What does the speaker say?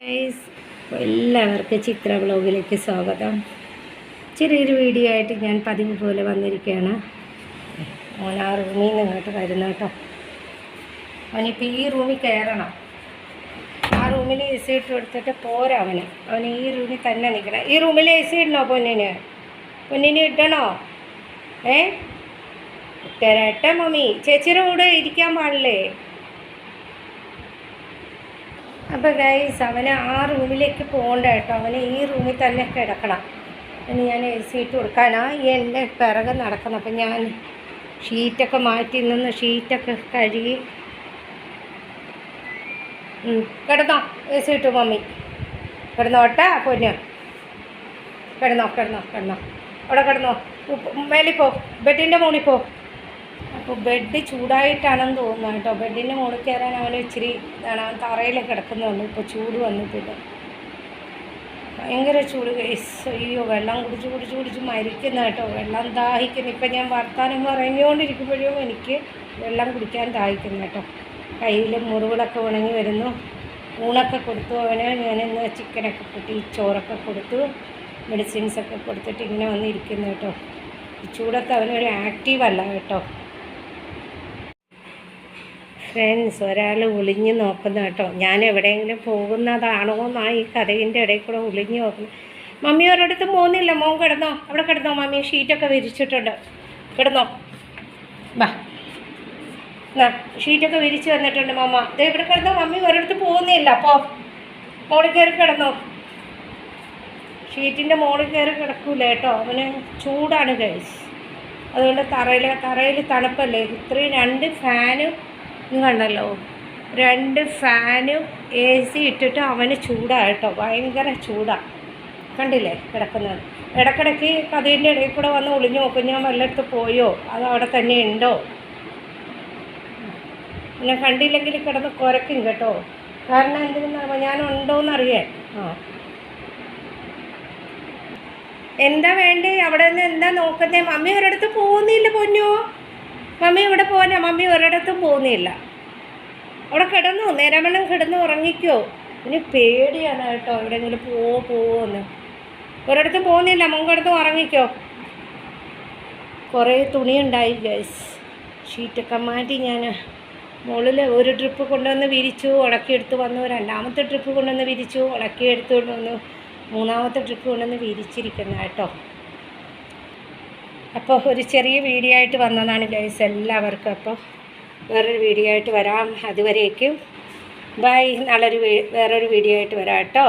Guys, എല്ലാവർക്കും ചിത്ര വ്ലോഗിലേക്ക് സ്വാഗതം. ചെറിയൊരു വീഡിയോ ആയിട്ട് ഞാൻ പതിവ് പോലെ വന്നിരിക്കുകയാണ്. മോൻ ആ റൂമിൽ നിന്ന് ഇങ്ങോട്ട് വരുന്നു കേട്ടോ. അവനിപ്പോൾ ഈ റൂമിൽ കയറണം. ആ റൂമിൽ എ സി ഇട്ട് കൊടുത്തിട്ട് പോരാ അവന് ഈ റൂമിൽ തന്നെ നിൽക്കണം. ഈ റൂമിൽ എ സി ഇടണോ? പൊന്നിന് ഇടണോ? ഇട്ടരട്ടെ മമ്മി. ചേച്ചിയുടെ കൂടെ ഇരിക്കാൻ പാടില്ലേ? അപ്പോൾ ഗൈസ്, അവന് ആ റൂമിലേക്ക് പോകണ്ട കേട്ടോ. അവന് ഈ റൂമിൽ തന്നെ കിടക്കണം. ഇനി ഞാൻ എ സി ഇട്ട് കൊടുക്കാനാ എൻ്റെ പിറകെ നടക്കണം. അപ്പം ഞാൻ ഷീറ്റൊക്കെ മാറ്റി നിന്ന് ഷീറ്റൊക്കെ കഴുകി കിടന്നോ. എ സി ഇട്ടു മമ്മി. കിടന്നോട്ടെ പൊന്നു. കിടന്നോ അവിടെ കിടന്നോ. മേലിൽ പോ, ബെഡിൻ്റെ മുകളിൽ പോ. അപ്പോൾ ബെഡ് ചൂടായിട്ടാണെന്ന് തോന്നുന്നു കേട്ടോ. ബെഡിൻ്റെ മുകളിൽ കയറാൻ അവന് ഇച്ചിരി ഇതാണ്. അവൻ തറയിലൊക്കെ കിടക്കുന്നുണ്ട്. ഇപ്പോൾ ചൂട് വന്നിട്ടില്ല, ഭയങ്കര ചൂട് ഗൈസ്. അയ്യോ, വെള്ളം കുടിച്ച് മരിക്കുന്ന കേട്ടോ. വെള്ളം ദാഹിക്കുന്നു. ഇപ്പം ഞാൻ വർത്താനം പറഞ്ഞുകൊണ്ടിരിക്കുമ്പോഴും എനിക്ക് വെള്ളം കുടിക്കാൻ ദാഹിക്കുന്നു കേട്ടോ. കയ്യിൽ മുറിവുകളൊക്കെ ഉണങ്ങി വരുന്നു. ഊണൊക്കെ കൊടുത്തു അവന്. ഞാനിന്ന് ചിക്കനൊക്കെ കൂട്ടി ചോറൊക്കെ കൊടുത്തു, മെഡിസിൻസൊക്കെ കൊടുത്തിട്ട് ഇങ്ങനെ വന്നിരിക്കുന്നു കേട്ടോ. ചൂടത്ത് അവനൊരു ആക്റ്റീവ് അല്ല കേട്ടോ. ഫ്രണ്ട്സ്, ഒരാൾ ഒളിഞ്ഞ് നോക്കുന്ന കേട്ടോ. ഞാൻ എവിടെയെങ്കിലും പോകുന്നതാണോ എന്നാണ് ഈ കഥയിൻ്റെ ഇടയിൽ കൂടെ ഒളിഞ്ഞ് നോക്കുന്നത്. മമ്മി ഒരിടത്തും പോകുന്നില്ല. മോൻ കിടന്നോ, അവിടെ കിടന്നോ. മമ്മി ഷീറ്റൊക്കെ വിരിച്ചിട്ടുണ്ട്. കിടന്നോ, വാ. ഷീറ്റൊക്കെ വിരിച്ച് വന്നിട്ടുണ്ട് മമ്മ. ദേ ഇവിടെ കിടന്നോ. മമ്മി ഒരിടത്ത് പോകുന്നില്ല. അപ്പോൾ മോളിൽ കയറി കിടന്നോ. ഷീറ്റിൻ്റെ മോളിൽ കയറി കിടക്കൂല കേട്ടോ. അവന് ചൂടാണ് ഗൈസ്. അതുകൊണ്ട് തറയിൽ തണുപ്പല്ലേ. ഇത്രയും 2 ഫാനും കണ്ടല്ലോ. 2 ഫാനും എ സി ഇട്ടിട്ട് അവന് ചൂടാണ് കേട്ടോ. ഭയങ്കര ചൂടാണ്. കണ്ടില്ലേ കിടക്കുന്നത്. ഇടയ്ക്കിടയ്ക്ക് കഥയിൻ്റെ ഇടയിൽ കൂടെ വന്ന് ഒളിഞ്ഞു നോക്കും. ഞാൻ വല്ലയിടത്ത് പോയോ, അത് അവിടെ തന്നെ ഉണ്ടോ. പിന്നെ കണ്ടില്ലെങ്കിൽ കിടന്ന് കുരയ്ക്കും കേട്ടോ. കാരണം എന്തെന്ന് ഞാൻ ഉണ്ടോയെന്നറിയാൻ. എന്താ വേണ്ടേ? അവിടെ നിന്ന് എന്താ നോക്കുന്നേ? മമ്മി ഒരിടത്ത് പോകുന്നില്ല പൊന്നു. മമ്മി ഇവിടെ പോകാനാ. മമ്മി ഒരിടത്തും പോകുന്നില്ല. അവിടെ കിടന്നു, നേരമെണ്ണം കിടന്ന് ഉറങ്ങിക്കോ. ഇനി പേടിയാണ് കേട്ടോ. എവിടെയെങ്കിലും പോവെന്ന്. ഒരിടത്തും പോകുന്നില്ല. മോൻ കിടന്ന് ഉറങ്ങിക്കോ. കുറേ തുണിയുണ്ടായി ഗൈസ്. ഷീറ്റൊക്കെ മാറ്റി ഞാൻ മുകളിൽ ഒരു ട്രിപ്പ് കൊണ്ടുവന്ന് വിരിച്ചു, ഉണക്കിയെടുത്ത് വന്നു. 2ാമത്തെ ട്രിപ്പ് കൊണ്ടുവന്ന് വിരിച്ചു, ഉണക്കിയെടുത്തുകൊണ്ട് വന്നു. 3ാമത്തെ ട്രിപ്പ് കൊണ്ടുവന്ന് വിരിച്ചിരിക്കുന്ന കേട്ടോ. അപ്പോൾ ഒരു ചെറിയ വീഡിയോ ആയിട്ട് വന്നതാണ് ഗൈസ് എല്ലാവർക്കും. അപ്പോൾ വേറൊരു വീഡിയോ ആയിട്ട് വരാം. അതുവരേക്കും ബൈ. വേറൊരു വീഡിയോ ആയിട്ട് വരാം കേട്ടോ.